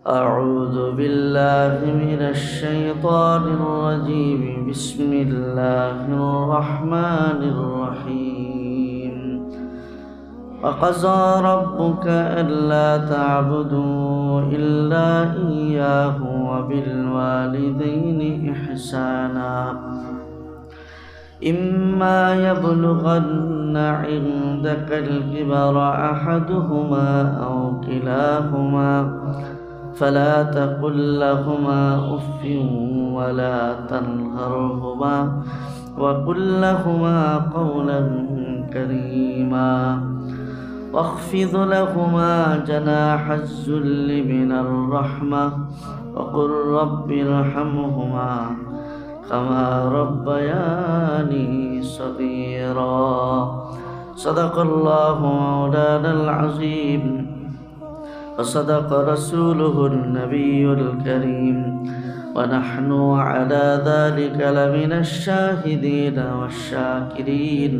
أعوذ بالله من الشيطان الرجيم. بسم الله الرحمن الرحيم. وقضى ربك ألا تعبدوا إلا إياه وبالوالدين إحسانا إما يبلغن عندك الكبر أحدهما أو كلاهما فلا تقل لهما أف ولا تنهرهما وقل لهما قولا كريما واخفض لهما جناح الذل من الرحمة وقل رب ارحمهما كما ربياني صغيرا. صدق الله مولانا العظيم وصدق رسوله النبي الكريم ونحن على ذلك لمن الشاهدين والشاكرين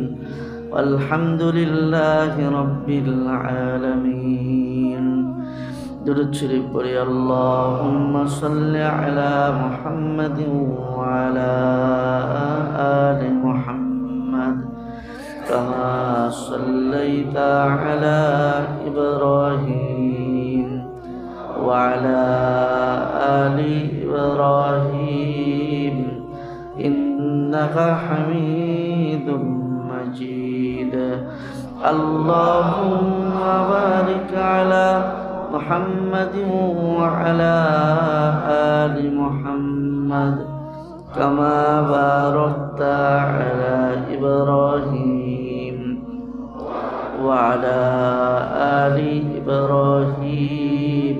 والحمد لله رب العالمين. درود شريف পড়ি اللهم صل على محمد وعلى آل محمد كما صليت على إبراهيم وعلى آل إبراهيم إنك حميد مجيد. اللهم بارك على محمد وعلى آل محمد كما باركت على إبراهيم وعلى آل إبراهيم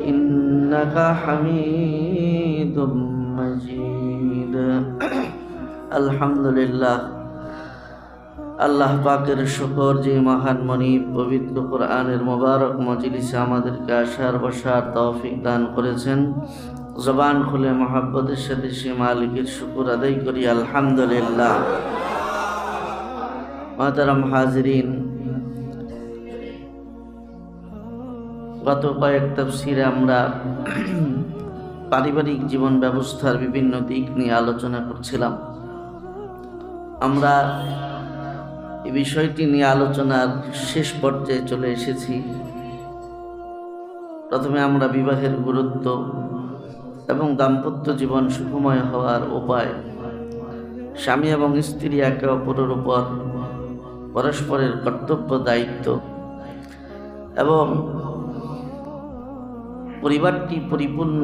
إنك حميد مجيد. الحمد لله. আল্লাহ পাকের শুকর যে মহান মনিব পবিত্র কোরআনের মোবারক মজলিসে আমাদেরকে আসার বসার তৌফিক দান করেছেন। জবান খুলে মহব্বতের সাথে সে মালিকের শুকর আদায় করি আলহামদুলিল্লাহ। মুহতারাম হাজিরিন, গত কয়েক তাফসিরে আমরা পারিবারিক জীবন ব্যবস্থার বিভিন্ন দিক নিয়ে আলোচনা করছিলাম। আমরা এই বিষয়টি নিয়ে আলোচনার শেষ পর্যায়ে চলে এসেছি। প্রথমে আমরা বিবাহের গুরুত্ব এবং দাম্পত্য জীবন সুখময় হওয়ার উপায়, স্বামী এবং স্ত্রী একে অপরের উপর পরস্পরের কর্তব্য দায়িত্ব এবং পরিবারটি পরিপূর্ণ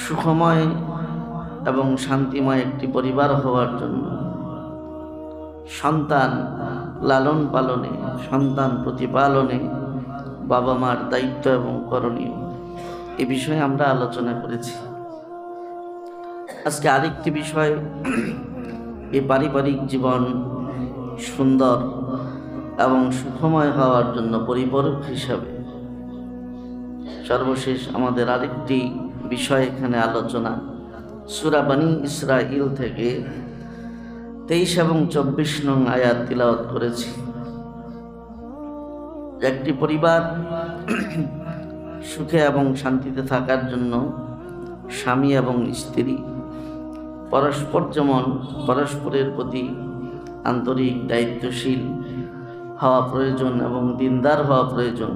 সুখময় এবং শান্তিময় একটি পরিবার হওয়ার জন্য সন্তান লালন পালনে, সন্তান প্রতিপালনে বাবা মার দায়িত্ব এবং করণীয়, এ বিষয়ে আমরা আলোচনা করেছি। আজকে আরেকটি বিষয়, এই পারিবারিক জীবন সুন্দর এবং সুখময় হওয়ার জন্য পরিপূরক হিসাবে সর্বশেষ আমাদের আরেকটি বিষয় এখানে আলোচনা। সূরা বনী ইসরাঈল থেকে 23 এবং 24 নং আয়াত তিলাওয়াত করেছি। একটি পরিবার সুখে এবং শান্তিতে থাকার জন্য স্বামী এবং স্ত্রী পরস্পর যেমন পরস্পরের প্রতি আন্তরিক দায়িত্বশীল হওয়া প্রয়োজন এবং দিনদার হওয়া প্রয়োজন,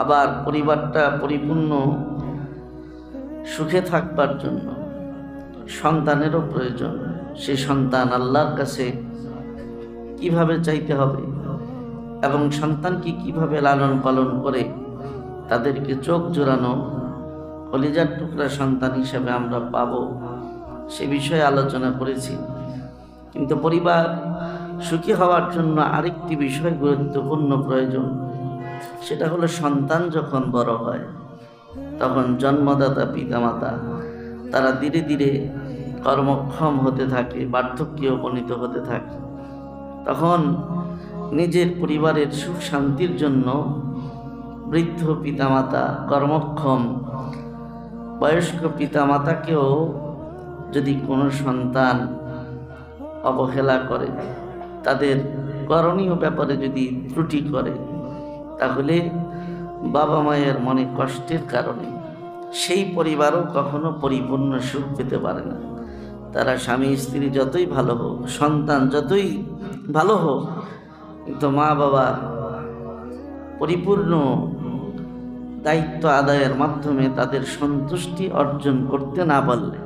আবার পরিবারটা পরিপূর্ণ সুখে থাকবার জন্য সন্তানেরও প্রয়োজন। সে সন্তান আল্লাহর কাছে কিভাবে চাইতে হবে এবং সন্তানকে কিভাবে লালন পালন করে তাদেরকে চোখ জোড়ানো কলিজার টুকরা সন্তান হিসেবে আমরা পাব, সে বিষয়ে আলোচনা করেছি। কিন্তু পরিবার সুখী হওয়ার জন্য আরেকটি বিষয় গুরুত্বপূর্ণ প্রয়োজন, সেটা হলো সন্তান যখন বড় হয় তখন জন্মদাতা পিতামাতা তারা ধীরে ধীরে কর্মক্ষম হতে থাকে, বার্ধক্যে উপনীত হতে থাকে। তখন নিজের পরিবারের সুখ শান্তির জন্য বৃদ্ধ পিতামাতা, কর্মক্ষম বয়স্ক পিতামাতাকেও যদি কোনো সন্তান অবহেলা করে, তাদের করণীয় ব্যাপারে যদি ত্রুটি করে, তাহলে বাবা মায়ের মনে কষ্টের কারণে সেই পরিবারও কখনো পরিপূর্ণ সুখ পেতে পারে না। তারা স্বামী স্ত্রী যতই ভালো হোক, সন্তান যতই ভালো হোক, কিন্তু মা বাবার পরিপূর্ণ দায়িত্ব আদায়ের মাধ্যমে তাদের সন্তুষ্টি অর্জন করতে না পারলে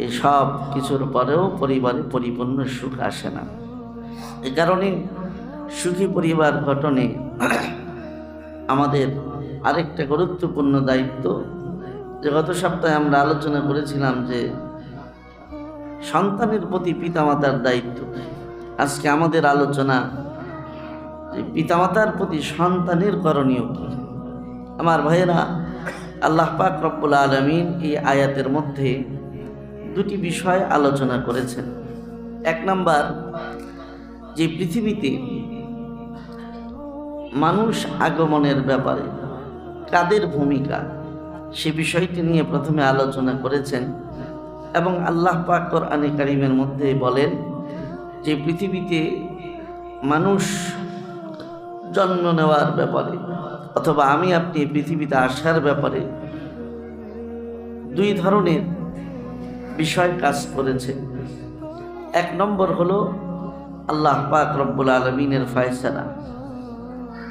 এই সব কিছুর পরেও পরিবারে পরিপূর্ণ সুখ আসে না। এ কারণে সুখী পরিবার গঠনে আমাদের আরেকটা গুরুত্বপূর্ণ দায়িত্ব, যে গত সপ্তাহে আমরা আলোচনা করেছিলাম যে সন্তানের প্রতি পিতামাতার দায়িত্ব। আজকে আমাদের আলোচনা যে পিতামাতার প্রতি সন্তানের করণীয় কি। আমার ভাইয়েরা, আল্লাহ পাক রব্বুল আলামিন এই আয়াতের মধ্যে দুটি বিষয় আলোচনা করেছেন। এক নাম্বার, যে পৃথিবীতে মানুষ আগমনের ব্যাপারে কাদের ভূমিকা, সে বিষয়টি নিয়ে প্রথমে আলোচনা করেছেন। এবং আল্লাহ পাক কোরআনে কারীমের মধ্যে বলেন যে পৃথিবীতে মানুষ জন্ম নেওয়ার ব্যাপারে অথবা আমি আপনি পৃথিবীতে আসার ব্যাপারে দুই ধরনের বিষয় কাজ করেছে। এক নম্বর হলো আল্লাহ পাক রব্বুল আলামিনের ফয়সালা।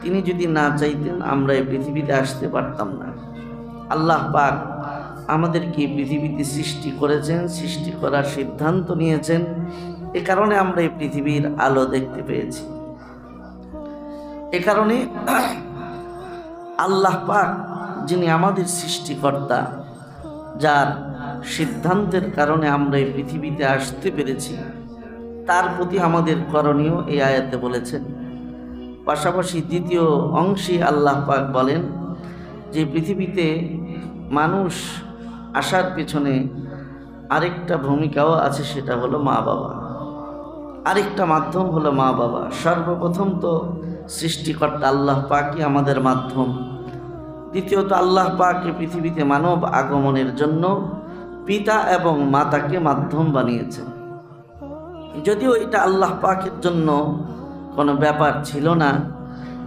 তিনি যদি না চাইতেন আমরা এই পৃথিবীতে আসতে পারতাম না। আল্লাহ পাক আমাদেরকে পৃথিবীতে সৃষ্টি করেছেন, সৃষ্টি করার সিদ্ধান্ত নিয়েছেন। এ কারণে আমরা এই পৃথিবীর আলো দেখতে পেয়েছি। এ কারণে আল্লাহ পাক যিনি আমাদের সৃষ্টিকর্তা, যার সিদ্ধান্তের কারণে আমরা এই পৃথিবীতে আসতে পেরেছি, তার প্রতি আমাদের করণীয় এই আয়াতে বলেছেন। পাশাপাশি দ্বিতীয় অংশে আল্লাহ পাক বলেন যে পৃথিবীতে মানুষ আসার পেছনে আরেকটা ভূমিকাও আছে, সেটা হলো মা বাবা। আরেকটা মাধ্যম হলো মা বাবা। সর্বপ্রথম তো সৃষ্টিকর্তা আল্লাহ পাকই আমাদের মাধ্যম। দ্বিতীয়ত আল্লাহ পাক পৃথিবীতে মানব আগমনের জন্য পিতা এবং মাতাকে মাধ্যম বানিয়েছেন। যদিও এটা আল্লাহ পাকের জন্য কোনো ব্যাপার ছিল না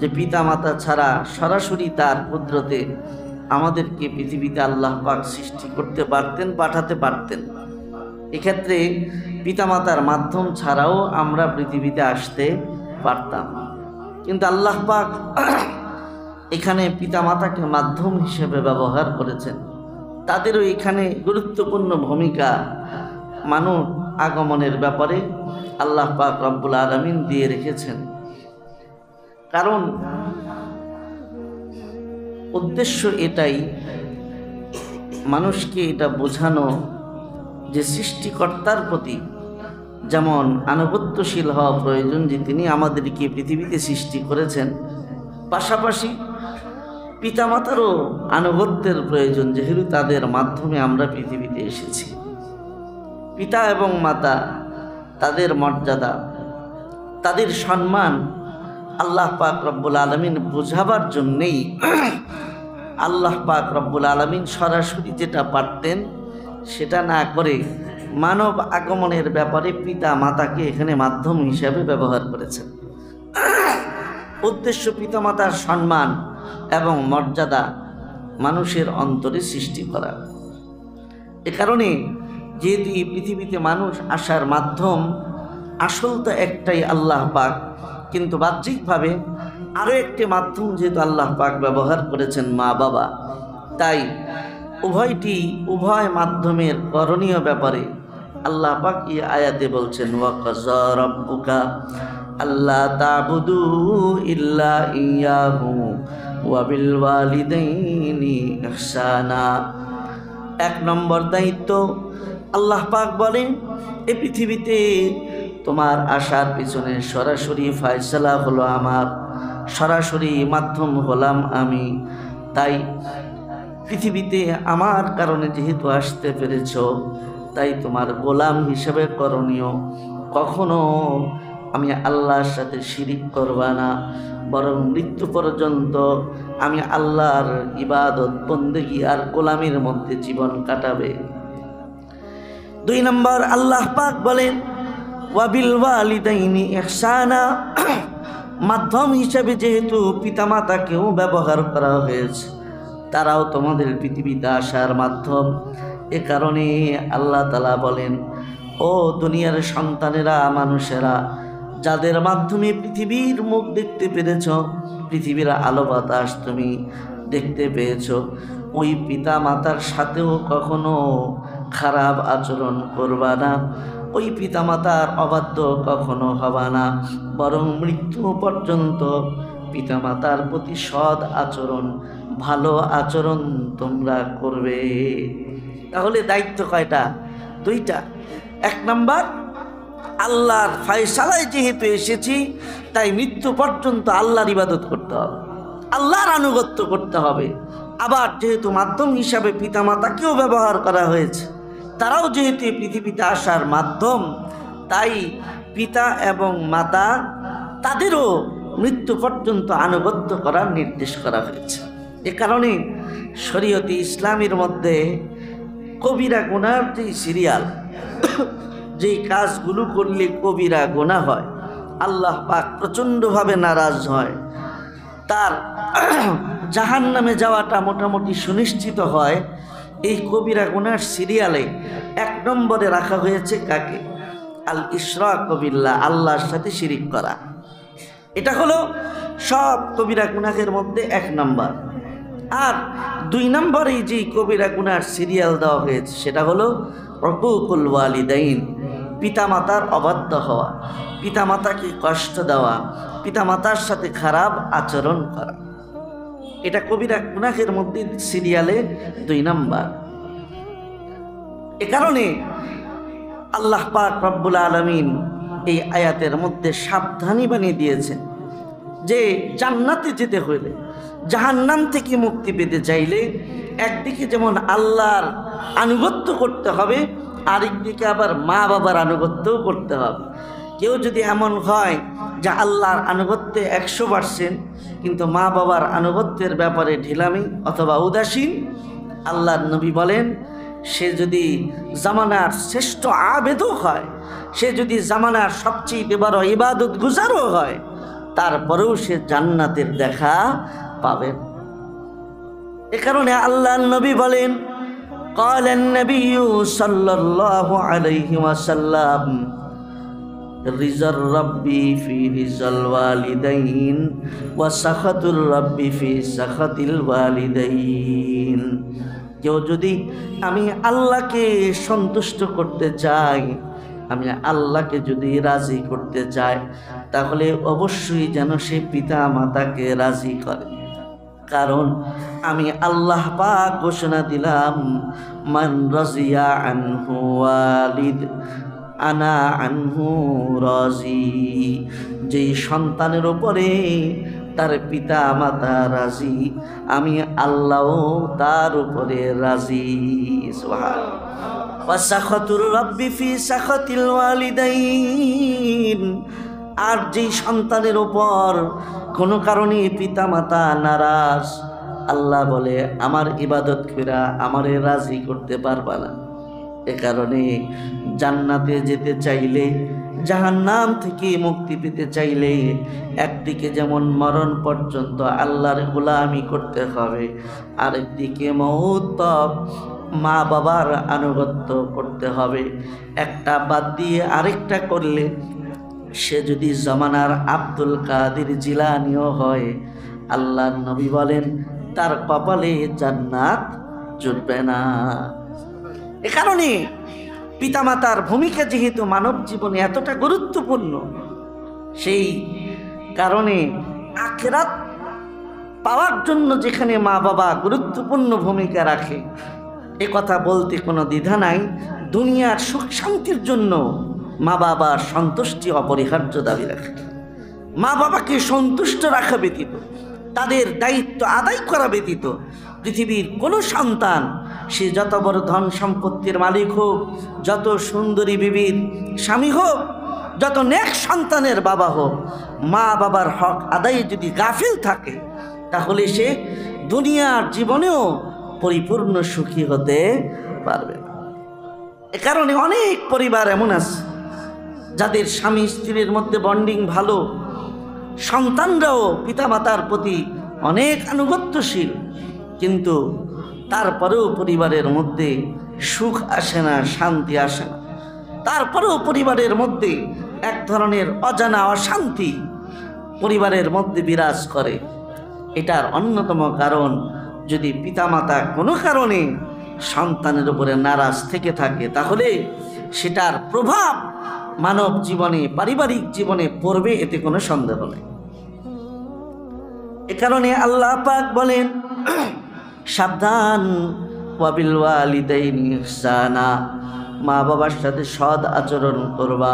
যে পিতা মাতা ছাড়া সরাসরি তার কুদরতে আমাদেরকে পৃথিবীতে আল্লাহ পাক সৃষ্টি করতে পারতেন, পাঠাতে পারতেন। এক্ষেত্রে পিতামাতার মাধ্যম ছাড়াও আমরা পৃথিবীতে আসতে পারতাম। কিন্তু আল্লাহ পাক এখানে পিতামাতাকে মাধ্যম হিসেবে ব্যবহার করেছেন। তাদেরও এখানে গুরুত্বপূর্ণ ভূমিকা মানব আগমনের ব্যাপারে আল্লাহ পাক রব্বুল আলামিন দিয়ে রেখেছেন। কারণ উদ্দেশ্য এটাই, মানুষকে এটা বোঝানো যে সৃষ্টিকর্তার প্রতি যেমন আনুগত্যশীল হওয়া প্রয়োজন, যে তিনি আমাদেরকে পৃথিবীতে সৃষ্টি করেছেন, পাশাপাশি পিতামাতারও আনুগত্যের প্রয়োজন, যেহেতু তাদের মাধ্যমে আমরা পৃথিবীতে এসেছি। পিতা এবং মাতা, তাদের মর্যাদা, তাদের সম্মান আল্লাহ পাক রব্বুল আলামিন বোঝাবার জন্যেই আল্লাহ পাক রব্বুল আলামিন সরাসরি যেটা পারতেন সেটা না করে মানব আগমনের ব্যাপারে পিতা মাতাকে এখানে মাধ্যম হিসাবে ব্যবহার করেছেন। উদ্দেশ্য পিতামাতার সম্মান এবং মর্যাদা মানুষের অন্তরে সৃষ্টি করা। এ কারণে যেহেতু এই পৃথিবীতে মানুষ আসার মাধ্যম আসল তো একটাই আল্লাহ পাক, কিন্তু বাহ্যিকভাবে আরও একটি মাধ্যম যেহেতু আল্লাহ পাক ব্যবহার করেছেন মা বাবা, তাই উভয় মাধ্যমের করণীয় ব্যাপারে আল্লাহ পাক এই আয়াতে বলছেন, ওয়া কাযা রাব্বুকা আল্লা তা'বুদু ইল্লা ইয়াহু ওয়া বিল ওয়ালিদাইনি ইহসানা। এক নম্বর দায়িত্ব আল্লাহ পাক বলেন, এই পৃথিবীতে তোমার আসার পিছনে সরাসরি ফয়সালা হলো আমার, সরাসরি মাধ্যম হলাম আমি। তাই পৃথিবীতে আমার কারণে যেহেতু আসতে পেরেছ, তাই তোমার গোলাম হিসেবে করণীয় কখনো আমি আল্লাহর সাথে শিরিক করবা না, বরং মৃত্যু পর্যন্ত আমি আল্লাহর ইবাদত বন্দেগী আর গোলামির মধ্যে জীবন কাটাবে। 2 নম্বর আল্লাহ পাক বলেন, ওয়া বিল ওয়ালিদাইনি ইহসানা, মাধ্যম হিসাবে যেহেতু পিতামাতাকেও ব্যবহার করা হয়েছে, তারাও তোমাদের পৃথিবীতে আসার মাধ্যম। এ কারণে আল্লাহ তাআলা বলেন, ও দুনিয়ার সন্তানেরা, মানুষেরা, যাদের মাধ্যমে পৃথিবীর মুখ দেখতে পেরেছ, পৃথিবীর আলো বাতাস তুমি দেখতে পেয়েছ, ওই পিতা মাতার সাথেও কখনো খারাপ আচরণ করবা না, ওই পিতামাতার অবাধ্য কখনো হবা না, বরং মৃত্যু পর্যন্ত পিতামাতার প্রতি সৎ আচরণ, ভালো আচরণ তোমরা করবে। তাহলে দায়িত্ব কয়টা? দুইটা। এক নাম্বার, আল্লাহর ফয়সালায় যেহেতু এসেছি, তাই মৃত্যু পর্যন্ত আল্লাহর ইবাদত করতে হবে, আল্লাহর আনুগত্য করতে হবে। আবার যেহেতু মাধ্যম হিসাবে পিতামাতাকেও ব্যবহার করা হয়েছে, তারাও যেহেতু পৃথিবীতে আসার মাধ্যম, তাই পিতা এবং মাতা তাদেরও মৃত্যু পর্যন্ত আনুগত্য করার নির্দেশ করা হয়েছে। এ কারণে শরীয়তে ইসলামের মধ্যে কবিরা গুনার যে সিরিয়াল, যেই কাজগুলো করলে কবিরা গুনাহ হয়, আল্লাহ পাক প্রচণ্ডভাবে নারাজ হয়, তার জাহান্নামে যাওয়াটা মোটামুটি সুনিশ্চিত হয়, এই কবিরা গুনার সিরিয়ালে 1 নম্বরে রাখা হয়েছে কাকে? আল ইশরাক বিল্লাহ, আল্লাহর সাথে শিরিক করা। এটা হলো সব কবিরা গুনাহের মধ্যে 1 নম্বর। আর 2 নম্বরে যে কবিরা গুনার সিরিয়াল দেওয়া হয়েছে সেটা হলো উকুকুল ওয়ালিদাইন, পিতামাতার অবাধ্য হওয়া, পিতামাতাকে কষ্ট দেওয়া, পিতামাতার সাথে খারাপ আচরণ করা। এটা কবিরা গুনাহের মধ্যে সিরিয়ালে 2 নম্বর। এ কারণে আল্লাহ পাক রব্বুল আলামিন এই আয়াতের মধ্যে সাবধানী বানিয়ে দিয়েছেন যে জান্নাতে যেতে হলে, জাহান্নাম থেকে মুক্তি পেতে চাইলে একদিকে যেমন আল্লাহর আনুগত্য করতে হবে, আরেকদিকে আবার মা বাবার আনুগত্যও করতে হবে। কেউ যদি এমন হয় যে আল্লাহর আনুগত্যে 100%, কিন্তু মা বাবার আনুগত্যের ব্যাপারে ঢিলামি অথবা উদাসীন, আল্লাহর নবী বলেন, সে যদি জামানার শ্রেষ্ঠ আবেদও হয়, সে যদি জামানার সবচেয়ে বড় ইবাদত গুজারও হয়, তারপরেও সে জান্নাতের দেখা পাবেন। এ কারণে আল্লাহর নবী বলেন, قال النبي صلى الله عليه وسلم رضا الرب في رضا الوالدين وسخط الرب في سخط الوالدين। কেউ যদি আমি আল্লাহকে সন্তুষ্ট করতে চাই, আমি আল্লাহকে যদি রাজি করতে চাই, তাহলে অবশ্যই যেন সে পিতা মাতাকে রাজি করে। কারণ আমি আল্লাহ পাক ঘোষণা দিলাম, মান রাজিয়া আনহু ওয়ালিদ আনা আনহু রাজি। যেই সন্তানের উপরে তার পিতা মাতা রাজি, আমি আল্লাহও তার উপরে রাজি। সুবহানাল্লাহ। ওয়াসাখাতুর রাব্বি ফি সাখাতিল ওয়ালিদাইন। আর যেই সন্তানের উপর কোনো কারণে পিতা মাতা নারাজ, আল্লাহ বলে আমার ইবাদত কইরা আমারে রাজি করতে পারবা না। এ কারণে জান্নাতে যেতে চাইলে, জাহান্নাম থেকে মুক্তি পেতে চাইলে, একদিকে যেমন মরণ পর্যন্ত আল্লাহর গোলামি করতে হবে, আরেকদিকে মওত মা বাবার আনুগত্য করতে হবে। একটা বাদ দিয়ে আরেকটা করলে সে যদি জামানার আব্দুল কাদের জিলানিও হয়, আল্লাহর নবী বলেন তার কপালে জান্নাত জুটবে না। এ কারণে পিতামাতার ভূমিকা যেহেতু মানব জীবনে এতটা গুরুত্বপূর্ণ, সেই কারণে আখিরাত পাওয়ার জন্য যেখানে মা বাবা গুরুত্বপূর্ণ ভূমিকা রাখে, এ কথা বলতে কোনো দ্বিধা নাই। দুনিয়ার সুখ শান্তির জন্য মা বাবার সন্তুষ্টি অপরিহার্য দাবি রাখে। মা বাবাকে সন্তুষ্ট রাখা ব্যতীত, তাদের দায়িত্ব আদায় করা ব্যতীত পৃথিবীর কোনো সন্তান, সে যত বড় ধন সম্পত্তির মালিক হোক, যত সুন্দরী বিবির স্বামী হোক, যত নেক সন্তানের বাবা হোক, মা বাবার হক আদায়ে যদি গাফিল থাকে, তাহলে সে দুনিয়ার জীবনেও পরিপূর্ণ সুখী হতে পারবে না। এ কারণে অনেক পরিবার এমন আছে যাদের স্বামী স্ত্রীর মধ্যে বন্ডিং ভালো, সন্তানরাও পিতামাতার প্রতি অনেক আনুগত্যশীল, কিন্তু তারপরেও পরিবারের মধ্যে সুখ আসে না, শান্তি আসে না। তারপরেও পরিবারের মধ্যে এক ধরনের অজানা অশান্তি পরিবারের মধ্যে বিরাজ করে। এটার অন্যতম কারণ, যদি পিতামাতা কোনো কারণে সন্তানের উপরে নারাজ থেকে থাকে, তাহলে সেটার প্রভাব মানব জীবনে, পারিবারিক জীবনে পড়বে, এতে কোনো সন্দেহ নেই। এ কারণে আল্লাহ পাক বলেন, সাবধান, ওয়াবিল ওয়ালিদাইনি ইহসানা, মা বাবার সাথে সৎ আচরণ করবা,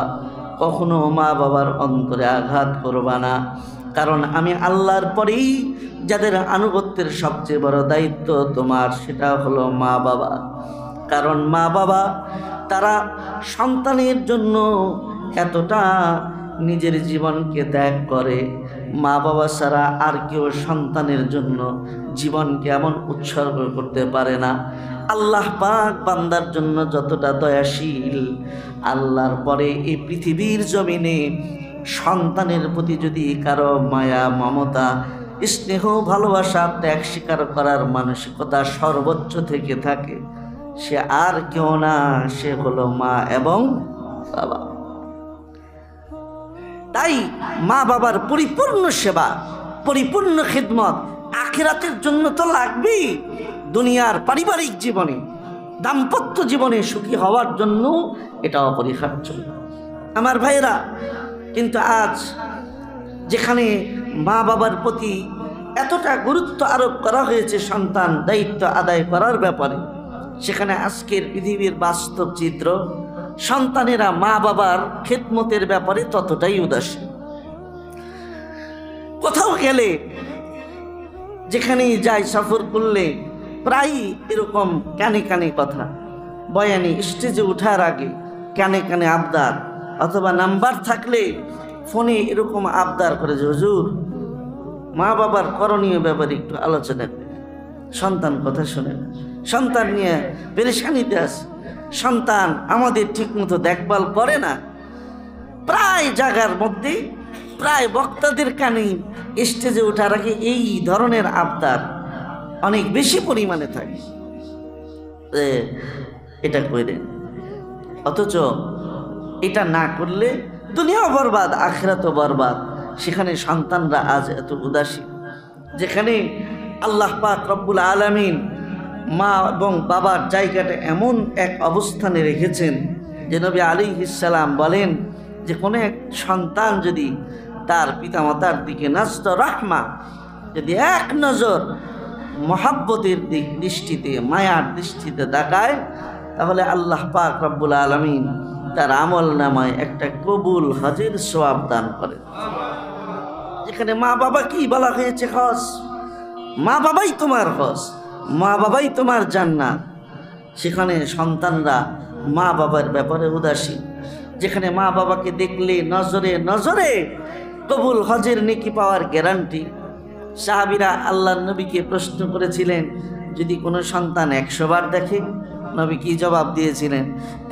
কখনো মা বাবার অন্তরে আঘাত করবা না। কারণ আমি আল্লাহর পরেই যাদের আনুগত্যের সবচেয়ে বড় দায়িত্ব তোমার, সেটা হলো মা বাবা। কারণ মা বাবা তারা সন্তানের জন্য এতটা নিজের জীবনকে ত্যাগ করে, মা বাবা ছাড়া আর কেউ সন্তানের জন্য জীবনকে এমন উৎসর্গ করতে পারে না। আল্লাহ পাক বান্দার জন্য যতটা দয়াশীল, আল্লাহর পরে এই পৃথিবীর জমিনে সন্তানের প্রতি যদি কারো মায়া, মমতা, স্নেহ, ভালোবাসা, ত্যাগ স্বীকার করার মানসিকতা সর্বোচ্চ থেকে থাকে, সে আর কেউ না, সে হলো মা এবং বাবা। তাই মা বাবার পরিপূর্ণ সেবা, পরিপূর্ণ খিদমত আখিরাতের জন্য তো লাগবেই। দুনিয়ার পারিবারিক জীবনে, দাম্পত্য জীবনে সুখী হওয়ার জন্য এটা অপরিহার্য আমার ভাইয়েরা। কিন্তু আজ যেখানে মা বাবার প্রতি এতটা গুরুত্ব আরোপ করা হয়েছে সন্তান দায়িত্ব আদায় করার ব্যাপারে, সেখানে আজকের পৃথিবীর বাস্তব চিত্র, সন্তানেরা মা বাবার খেদমতের ব্যাপারে ততটাই উদাসীন। কোথাও গেলে, যেখানেই যাই, সফর করলে প্রায়ই এরকম কানে কানে কথা, বয়ানি স্টেজে ওঠার আগে কানে কানে আবদার, অথবা নাম্বার থাকলে ফোনে এরকম আবদার করে যে হুজুর মা বাবার করণীয় ব্যাপারে একটু আলোচনা করে। সন্তান কথা শোনে না, সন্তান নিয়ে পেরেশানিতে আছে, সন্তান আমাদের ঠিকমতো দেখভাল করে না। প্রায় জায়গার মধ্যে, প্রায় বক্তাদের কানে স্টেজে ওঠার আগে এই ধরনের আবদার অনেক বেশি পরিমাণে থাকে, এটা করেন। অথচ এটা না করলে দুনিয়াও বরবাদ, আখিরাতও বরবাদ। সেখানে সন্তানরা আজ এত উদাসীন, যেখানে আল্লাহ পাক রব্বুল আলামিন মা এবং বাবার জায়গাটা এমন এক অবস্থানে রেখেছেন যে নবী আলাইহিস সালাম বলেন যে কোনো এক সন্তান যদি তার পিতামাতার দিকে নাজর রাহমা, যদি এক নজর মহাব্বতের দৃষ্টিতে, মায়ার দৃষ্টিতে তাকায়, তাহলে আল্লাহ পাক রব্বুল আলামিন তার আমল নামায় একটা কবুল হজের সওয়াব দান করে। যেখানে মা বাবা কি বলা হয়েছে, হজ, মা বাবাই তোমার হজ, মা বাবাই তোমার জান্নাত, সেখানে সন্তানরা মা বাবার ব্যাপারে উদাসীন। যেখানে মা বাবাকে দেখলে নজরে নজরে কবুল হজের নেকি পাওয়ার গ্যারান্টি। সাহাবীরা আল্লাহর নবীকে প্রশ্ন করেছিলেন, যদি কোনো সন্তান 100 বার দেখে, নবী কি জবাব দিয়েছিলেন?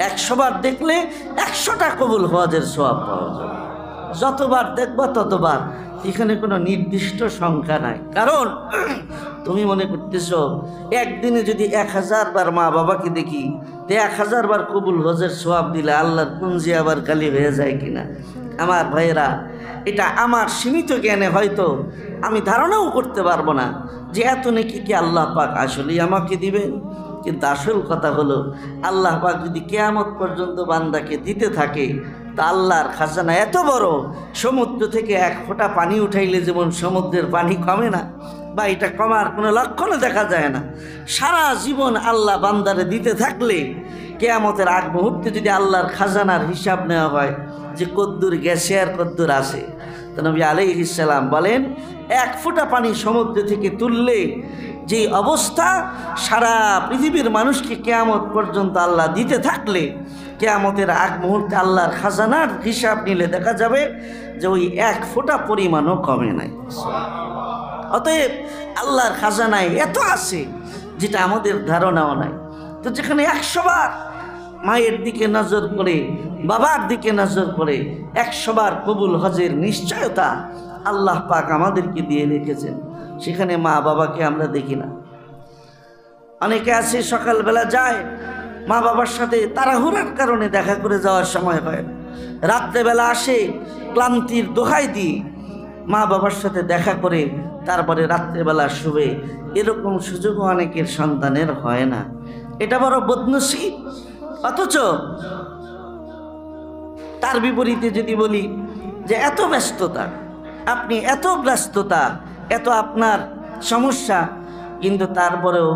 100 বার দেখলে 100টা কবুল হজের সওয়াব পাওয়া যাবে, যতবার দেখবা ততবার। এখানে কোনো নির্দিষ্ট সংখ্যা নাই। কারণ তুমি মনে করতেছো একদিনে যদি 1000 বার মা বাবাকে দেখি, তো 1000 বার কবুল হজের সওয়াব দিলে আল্লাহর পুঞ্জি আবার খালি হয়ে যায় কিনা? আমার ভাইয়েরা, এটা আমার সীমিত জ্ঞানে হয়তো আমি ধারণাও করতে পারবো না যে এত নাকি কি আল্লাহ পাক আসলেই আমাকে দিবেন। কিন্তু আসল কথা হলো, আল্লাহ পাক যদি কিয়ামত পর্যন্ত বান্দাকে দিতে থাকে, তা আল্লাহর খাজানা এত বড়, সমুদ্র থেকে 1 ফোঁটা পানি উঠাইলে যেমন সমুদ্রের পানি কমে না, বা এটা কমার কোনো লক্ষণও দেখা যায় না। সারা জীবন আল্লাহ বান্দারে দিতে থাকলে কিয়ামতের আগ মুহূর্তে যদি আল্লাহর খাজানার হিসাব নেওয়া হয় যে কদ্দুর গেছে আর কদ্দুর আছে, তো নবী আলাইহিস সালাম বলেন 1 ফোঁটা পানি সমুদ্র থেকে তুললে যে অবস্থা, সারা পৃথিবীর মানুষকে কিয়ামত পর্যন্ত আল্লাহ দিতে থাকলে কিয়ামতের আগ মুহূর্তে আল্লাহর খাজানার হিসাব নিলে দেখা যাবে যে ওই 1 ফোঁটা পরিমাণও কমে নাই। অতএব আল্লাহর খাজানায় এত আছে যেটা আমাদের ধারণাও নাই। তো যেখানে 100 বার মায়ের দিকে নজর করে, বাবার দিকে নজর করে 100 বার কবুল হজের নিশ্চয়তা, আল্লাহ পাক আমাদেরকে দিয়ে রেখেছেন, সেখানে মা বাবাকে আমরা দেখি না। অনেকে আছে সকালবেলা যায়, মা বাবার সাথে তাড়াহুড়ার কারণে দেখা করে যাওয়ার সময় হয় না, রাত্রেবেলা আসে ক্লান্তির দোহাই দিয়ে মা বাবার সাথে দেখা করে তারপরে রাত্রেবেলা শুবে। এরকম সুযোগও অনেকের সন্তানের হয় না, এটা বড় বদনসিব। অথচ তার বিপরীতে যদি বলি যে এত ব্যস্ততা, আপনি এত ব্যস্ততা, এত আপনার সমস্যা, কিন্তু তারপরেও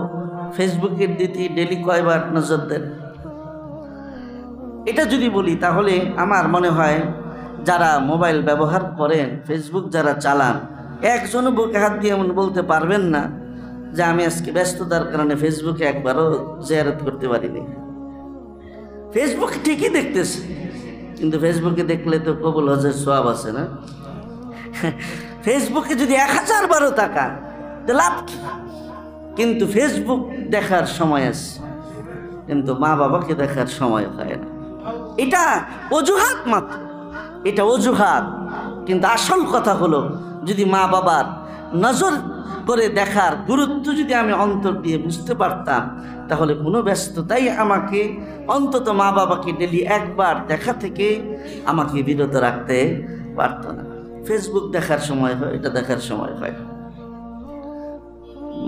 ফেসবুকের দিকে ডেলি কয়বার নজর দেন? এটা যদি বলি তাহলে আমার মনে হয় যারা মোবাইল ব্যবহার করেন, ফেসবুক যারা চালান, একজনও বুকে হাত দিয়ে এমন বলতে পারবেন না যে আমি আজকে ব্যস্ততার কারণে ফেসবুকে একবারও জিয়ারত করতে পারিনি। ফেসবুক ঠিকই দেখতেছে, কিন্তু ফেসবুকে দেখলে তো কবুল হজের সোয়াব আছে না? ফেসবুকে যদি 1000 বারও তাকান তো লাভ কি? কিন্তু ফেসবুক দেখার সময় আছে, কিন্তু মা বাবাকে দেখার সময় হয় না। এটা অজুহাত মাত্র, এটা অজুহাত। কিন্তু আসল কথা হলো, যদি মা বাবার নজর করে দেখার গুরুত্ব যদি আমি অন্তর দিয়ে বুঝতে পারতাম, তাহলে কোনো ব্যস্ততাই আমাকে অন্তত মা বাবাকে ডেলি একবার দেখা থেকে আমাকে বিরত রাখতে পারত না। ফেসবুক দেখার সময় হয়, এটা দেখার সময় হয়।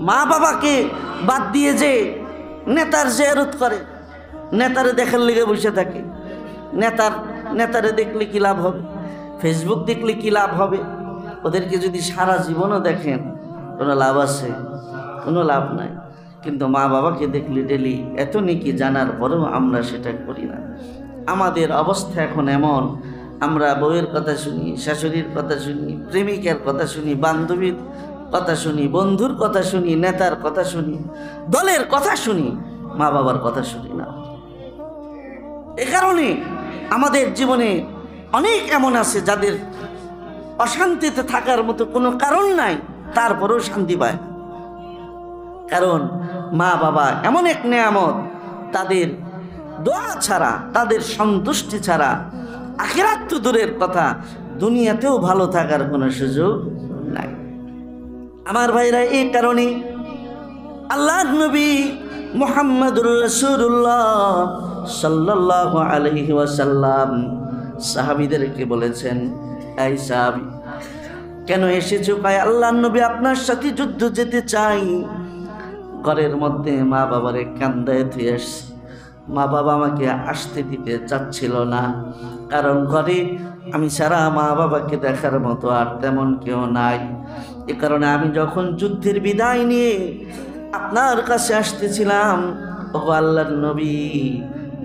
মা বাবাকে বাদ দিয়ে যে নেতার জিয়ারত করে, নেতারে দেখার লেগে বসে থাকে, নেতারে দেখলে কি লাভ হবে? ফেসবুক দেখলে কি লাভ হবে? ওদেরকে যদি সারা জীবনও দেখেন, কোনো লাভ আছে? কোনো লাভ নাই। কিন্তু মা বাবাকে দেখলে ডেলি এত নেকি জানার পরেও আমরা সেটা করি না। আমাদের অবস্থা এখন এমন, আমরা বউয়ের কথা শুনি, শাশুড়ির কথা শুনি, প্রেমিকার কথা শুনি, বান্ধবীর কথা শুনি, বন্ধুর কথা শুনি, নেতার কথা শুনি, দলের কথা শুনি, মা বাবার কথা শুনি না। এ কারণে আমাদের জীবনে অনেক এমন আছে যাদের অশান্তিতে থাকার মতো কোনো কারণ নাই, তারপরেও শান্তি পায়। কারণ মা বাবা এমন এক নেয়ামত, তাদের দোয়া ছাড়া, তাদের সন্তুষ্টি ছাড়া আখিরাত তো দূরের কথা, দুনিয়াতেও ভালো থাকার কোনো সুযোগ নাই। আমার ভাইরা, এই কারণে আল্লাহর নবী মুহাম্মদুর রাসূলুল্লাহ সাল্লাল্লাহু আলাইহি ওয়াসাল্লাম সাহাবীদেরকে বলেছেন, এই সাহাবী কেন এসেছো? কয় আল্লাহর নবী আপনার সাথে যুদ্ধ যেতে চাই। ঘরের মধ্যে মা বাবারে কান্দায় ধুয়ে আসছে। মা বাবা আমাকে আসতে দিতে চাচ্ছিল না, কারণ ঘরে আমি ছাড়া মা বাবাকে দেখার মতো আর তেমন কেউ নাই। এ কারণে আমি যখন যুদ্ধের বিদায় নিয়ে আপনার কাছে আসতেছিলাম, ও আল্লাহর নবী,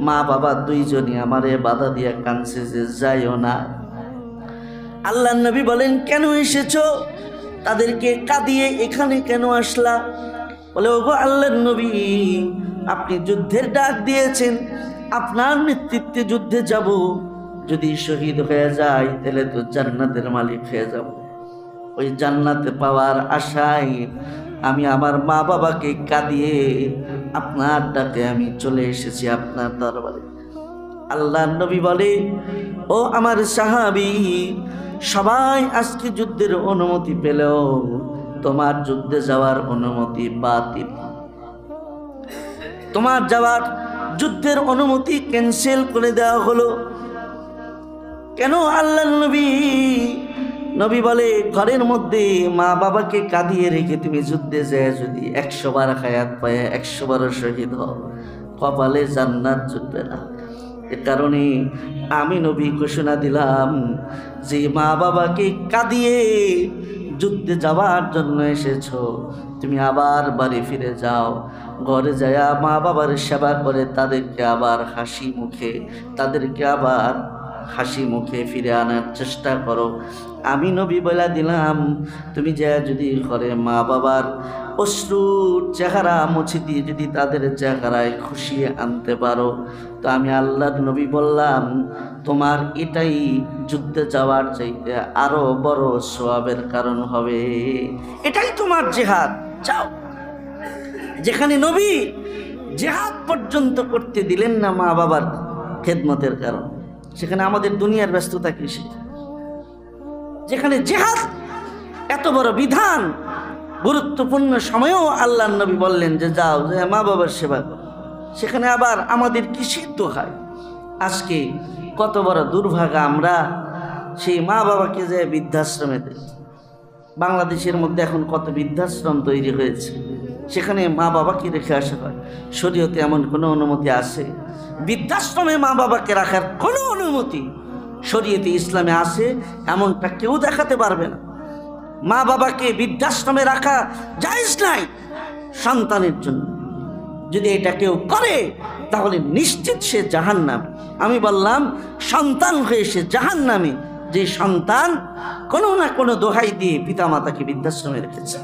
মা বাবা দুইজনই আমারে বাধা দিয়ে কাঁদছে যে যাইও না। আল্লাহর নবী বলেন, কেন এসেছো? তাদেরকে কাঁদিয়ে এখানে কেন আসলা? বলে, ওগো আল্লাহর নবী, আপনি যুদ্ধের ডাক দিয়েছেন, আপনার নেতৃত্বে যুদ্ধে যাব। যদি শহীদ হয়ে যায় তাহলে তো জান্নাতের মালিক হয়ে যাব। ওই জান্নাতে পাওয়ার আশায় আমি আমার মা বাবাকে কাঁদিয়ে আপনার ডাকে আমি চলে এসেছি আপনার দরবারে। আল্লাহর নবী বলে, ও আমার সাহাবী, সবাই আজকে যুদ্ধের অনুমতি পেলেও তোমার যুদ্ধে যাওয়ার অনুমতি বাতিল। তোমার যাওয়ার যুদ্ধের অনুমতি ক্যান্সেল করে দেওয়া হলো। কেন? আল্লাহর নবী বলে, ঘরের মধ্যে মা বাবাকে কাঁদিয়ে রেখে তুমি যুদ্ধে যায় যদি 100 বার হায়াত পায়, 100 বারও শহীদ হও, কপালে জান্নাত জুটবে না। এ কারণে আমি নবী ঘোষণা দিলাম যে মা বাবাকে কাঁদিয়ে যুদ্ধে যাওয়ার জন্য এসেছো, তুমি আবার বাড়ি ফিরে যাও। ঘরে যায় মা বাবার সেবা করে তাদেরকে আবার হাসি মুখে ফিরে আনার চেষ্টা করো। আমি নবী বলে দিলাম, তুমি যা যদি ঘরে মা বাবার অশ্রুর চেহারা মুছে দিয়ে যদি তাদের চেহারায় খুশি আনতে পারো, তো আমি আল্লাহর নবী বললাম, তোমার এটাই যুদ্ধে যাওয়ার চাইতে আরো বড় সওয়াবের কারণ হবে। এটাই তোমার জিহাদ। যাও। যেখানে নবী জিহাদ পর্যন্ত করতে দিলেন না মা বাবার খেদমতের কারণ, সেখানে আমাদের দুনিয়ার ব্যস্ততা কৃষি। যেখানে জিহাদ এত বড় বিধান, গুরুত্বপূর্ণ সময়েও আল্লাহ নবী বললেন যে যাও, যে মা বাবার সেবা করো। সেখানে আবার আমাদের কি সিদ্ধ হয়? আজকে কত বড় দুর্ভাগা, আমরা সেই মা বাবাকে যে বৃদ্ধাশ্রমে দেই। বাংলাদেশের মধ্যে এখন কত বৃদ্ধাশ্রম তৈরি হয়েছে, সেখানে মা বাবাকে রেখে আসা হয়। শরীয়তে এমন কোনো অনুমতি আছে? বৃদ্ধাশ্রমে মা বাবাকে রাখার কোনো অনুমতি শরীয়তে ইসলামে আছে এমনটা কেউ দেখাতে পারবে না। মা বাবাকে বৃদ্ধাশ্রমে রাখা জায়েজ নাই সন্তানের জন্য। যদি এটা কেউ করে তাহলে নিশ্চিত সে জাহান্নামী। আমি বললাম সন্তান হয়ে সে জাহান্নামী, যে সন্তান কোনো না কোনো দোহাই দিয়ে পিতামাতাকে বৃদ্ধাশ্রমে রেখেছে।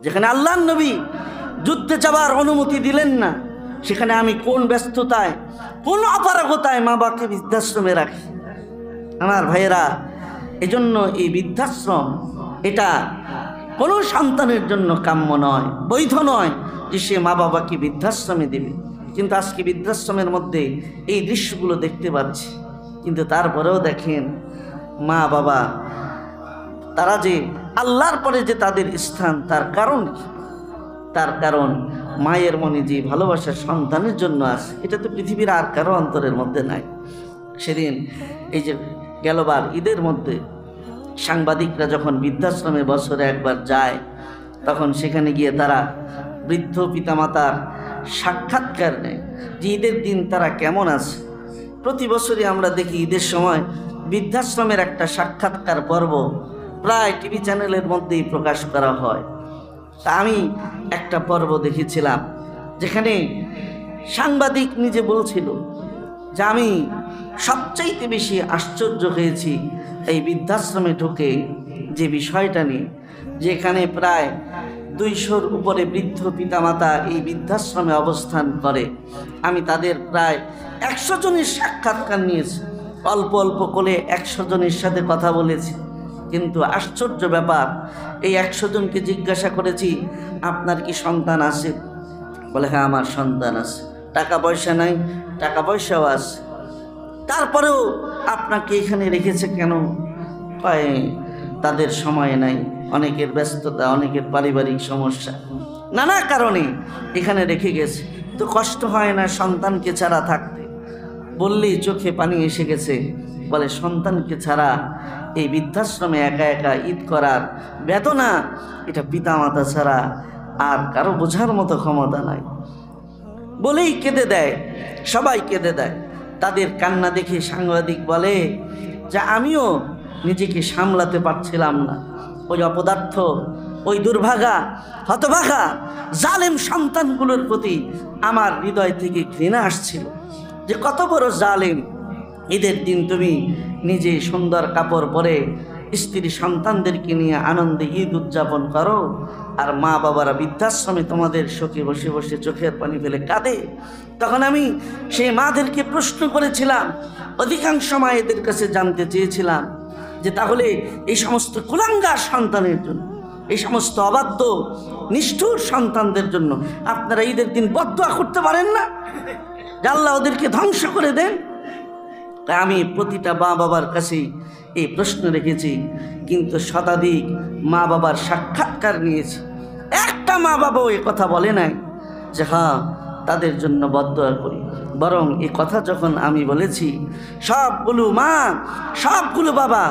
যেখানে আল্লাহর নবী যুদ্ধে যাবার অনুমতি দিলেন না, সেখানে আমি কোন ব্যস্ততায়, কোন অপারগতায় মা বাবাকে বৃদ্ধাশ্রমে রাখি? আমার ভাইয়েরা, এজন্য এই বৃদ্ধাশ্রম এটা কোনো সন্তানের জন্য কাম্য নয়, বৈধ নয় যে সে মা বাবাকে বৃদ্ধাশ্রমে দেবে। কিন্তু আজকে বৃদ্ধাশ্রমের মধ্যে এই দৃশ্যগুলো দেখতে পাচ্ছি। কিন্তু তারপরেও দেখেন মা বাবা, তারা যে আল্লাহর পরে যে তাদের স্থান, তার কারণ কি? তার কারণ মায়ের মনে যে ভালোবাসা সন্তানের জন্য আছে, এটা তো পৃথিবীর আর কারো অন্তরের মধ্যে নাই। সেদিন এই যে গেলবার ঈদের মধ্যে সাংবাদিকরা যখন বৃদ্ধাশ্রমে বছরে একবার যায়, তখন সেখানে গিয়ে তারা বৃদ্ধ পিতামাতার সাক্ষাৎকার নেয় যে ঈদের দিন তারা কেমন আছে। প্রতি বছরই আমরা দেখি ঈদের সময় বৃদ্ধাশ্রমের একটা সাক্ষাৎকার পর্ব প্রায় টিভি চ্যানেলের মধ্যেই প্রকাশ করা হয়। তা আমি একটা পর্ব দেখেছিলাম যেখানে সাংবাদিক নিজে বলছিল যে আমি সবচাইতে বেশি আশ্চর্য হয়েছি এই বৃদ্ধাশ্রমে ঢুকে যে বিষয়টা নিয়ে, যেখানে প্রায় 200-র উপরে বৃদ্ধ পিতামাতা এই বৃদ্ধাশ্রমে অবস্থান করে। আমি তাদের প্রায় 100 জনের সাক্ষাৎকার নিয়েছি, অল্প অল্প করে 100 জনের সাথে কথা বলেছি। কিন্তু আশ্চর্য ব্যাপার, এই 100 জনকে জিজ্ঞাসা করেছি আপনার কি সন্তান আছে? বলে হ্যাঁ আমার সন্তান আছে। টাকা পয়সা নাই? টাকা পয়সাও আছে। তারপরেও আপনাকে এখানে রেখেছে কেন? হয় তাদের সময় নাই, অনেকের ব্যস্ততা, অনেকের পারিবারিক সমস্যা, নানা কারণে এখানে রেখে গেছে। তো কষ্ট হয় না সন্তানকে ছাড়া থাকতে? বললেই চোখে পানি এসে গেছে। বলে সন্তানকে ছাড়া এই বৃদ্ধাশ্রমে একা একা ঈদ করার বেদনা, এটা পিতামাতা ছাড়া আর কারো বোঝার মতো ক্ষমতা নাই। বলেই কেঁদে দেয়, সবাই কেঁদে দেয়। তাদের কান্না দেখে সাংবাদিক বলে যে আমিও নিজেকে সামলাতে পারছিলাম না। ওই অপদার্থ, ওই দুর্ভাগা, হতভাগা, জালেম সন্তানগুলোর প্রতি আমার হৃদয় থেকে ঘৃণা আসছিল যে কত বড় জালেম। ঈদের দিন তুমি নিজে সুন্দর কাপড় পরে স্ত্রী সন্তানদেরকে নিয়ে আনন্দে ঈদ উদযাপন করো, আর মা বাবারা বৃদ্ধাশ্রমে তোমাদের শোকে বসে বসে চোখের পানি ফেলে কাঁদে। তখন আমি সেই মাদেরকে প্রশ্ন করেছিলাম, অধিকাংশ মায়েদের কাছে জানতে চেয়েছিলাম যে তাহলে এই সমস্ত কুলাঙ্গার সন্তানের জন্য, এই সমস্ত অবাধ্য নিষ্ঠুর সন্তানদের জন্য আপনারা ঈদের দিন বদদোয়া করতে পারেন না যে আল্লাহ ওদেরকে ধ্বংস করে দেন? তাই আমি প্রতিটা মা বাবার কাছেই এই প্রশ্ন রেখেছি, কিন্তু শতাধিক মা বাবার সাক্ষাৎকার নিয়েছি। একটা মা বাবাও এ কথা বলে নাই যে হ্যাঁ তাদের জন্য বদদোয়া করি। বরং এ কথা যখন আমি বলেছি, সবগুলো মা, সবগুলো বাবা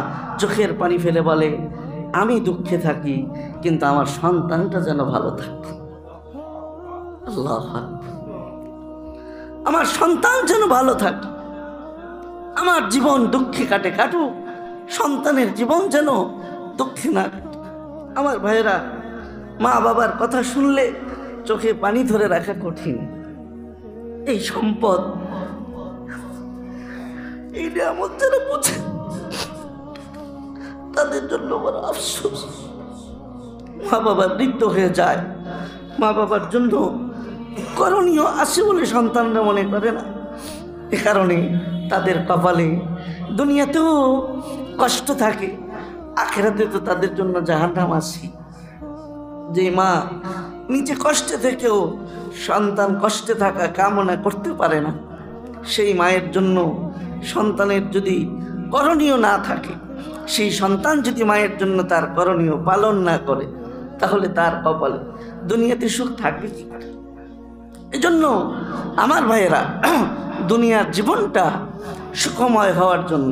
চোখের পানি ফেলে বলে আমি দুঃখে থাকি কিন্তু আমার সন্তানটা যেন ভালো থাকে। আল্লাহু আকবার। আমার সন্তান যেন ভালো থাকে, আমার জীবন দুঃখে কাটুক, সন্তানের জীবন যেন দুঃখে না কাটে। আমার ভাইয়েরা, মা বাবার কথা শুনলে চোখে পানি ধরে রাখা কঠিন। এই সম্পদ, এই নিয়ামত যারা বোঝে তাদের জন্য বড় আফসোস। মা বাবা বৃদ্ধ হয়ে যায়, মা বাবার জন্য করণীয় আছে বলে সন্তানরা মনে করে না। এ কারণে তাদের কপালে দুনিয়াতেও কষ্ট থাকে, আখিরাতে তো তাদের জন্য জাহান্নাম আছে। যে মা নিজে কষ্টে থেকেও সন্তান কষ্টে থাকা কামনা করতে পারে না, সেই মায়ের জন্য সন্তানের যদি করণীয় না থাকে, সেই সন্তান যদি মায়ের জন্য তার করণীয় পালন না করে তাহলে তার কপালে দুনিয়াতে সুখ থাকবে কি করে? এজন্য আমার ভাইয়েরা, দুনিয়ার জীবনটা সুখময় হওয়ার জন্য,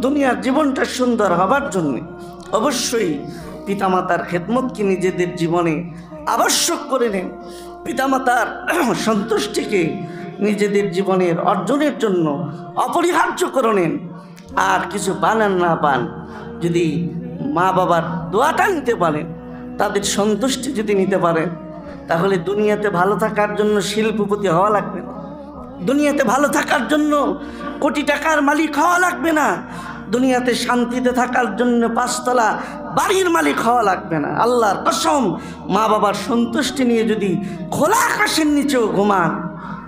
দুনিয়ার জীবনটা সুন্দর হবার জন্য অবশ্যই পিতামাতার খেদমতকে নিজেদের জীবনে আবশ্যক করে নেন। পিতামাতার সন্তুষ্টিকে নিজেদের জীবনের অর্জনের জন্য অপরিহার্য করে নেন। আর কিছু পান আর না পান, যদি মা বাবার দোয়াটা নিতে পারেন, তাদের সন্তুষ্টি যদি নিতে পারেন, তাহলে দুনিয়াতে ভালো থাকার জন্য শিল্পপতি হওয়া লাগবে না, দুনিয়াতে ভালো থাকার জন্য কোটি টাকার মালিক হওয়া লাগবে না, দুনিয়াতে শান্তিতে থাকার জন্য 5 তলা বাড়ির মালিক হওয়া লাগবে না। আল্লাহর কসম, মা বাবার সন্তুষ্টি নিয়ে যদি খোলা আকাশের নিচেও ঘুমান,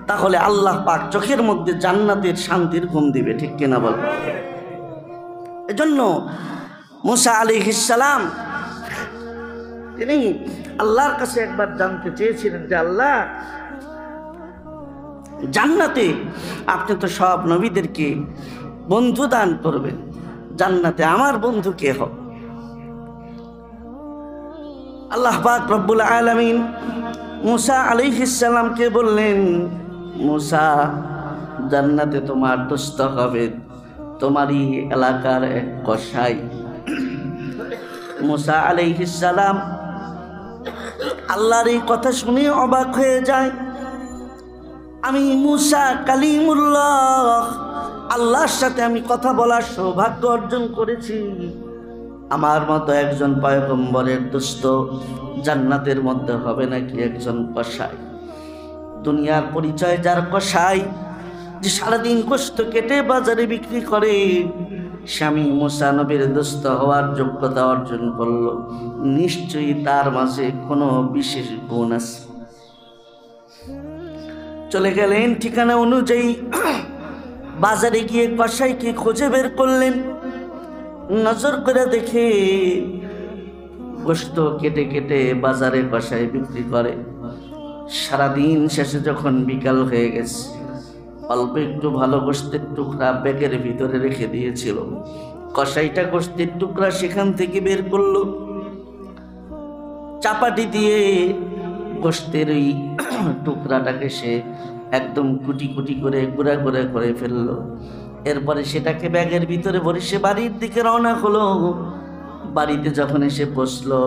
তাহলে আল্লাহ পাক চোখের মধ্যে জান্নাতের শান্তির ঘুম দিবে। ঠিক কিনা বল? এজন্য মুসা আলাইহিস সালাম তিনি আল্লাহর কাছে একবার জানতে চেয়েছিলেন যে আল্লাহ, জান্নাতে আপনি তো সব নবীদেরকে বন্ধু দান করবেন, জান্নাতে আমার বন্ধু কে হবে? আল্লাহ পাক রব্বুল আলামিন মুসা আলাইহিস সালামকে বললেন, মুসা, জান্নাতে তোমার দোস্ত হবে তোমারই এলাকার এক কসাই। মুসা আলাইহিস সালাম আল্লাহর এই কথা শুনে অবাক হয়ে যায়। আমি মুসা কালিমুল্লাহ, আল্লাহর সাথে আমি কথা বলার সৌভাগ্য অর্জন করেছি। আমার মতো একজন পয়গম্বরের দোস্ত জান্নাতের মধ্যে হবে নাকি একজন কসাই? দুনিয়ার পরিচয় যার কসাই, যে সারাদিন কষ্ট কেটে বাজারে বিক্রি করে, স্বামী মুসা নবীর দোস্ত হওয়ার যোগ্যতা অর্জন করল, নিশ্চয়ই তার মাঝে কোনো বিশেষ গুণ আছে। চলে গেলেন ঠিকানা অনুযায়ী, বাজারে গিয়ে কসাইকে খুঁজে বের করলেন। নজর করে দেখে গোশত কেটে কেটে বাজারে কসাই বিক্রি করে। সারাদিন শেষে যখন বিকাল হয়ে গেছে, অল্প একটু ভালো গোশতের টুকরা ব্যাগের ভিতরে রেখে দিয়েছিল। কসাইটা গোশতের টুকরা সেখান থেকে বের করলো, চাপাটি দিয়ে গোশতের ওই টুকরাটাকে সে একদম কুটি কুটি করে গুঁড়া গুঁড়া করে ফেললো। এরপরে সেটাকে ব্যাগের ভিতরে ভরে সে বাড়ির দিকে রওনা হলো। বাড়িতে যখন এসে বসলো,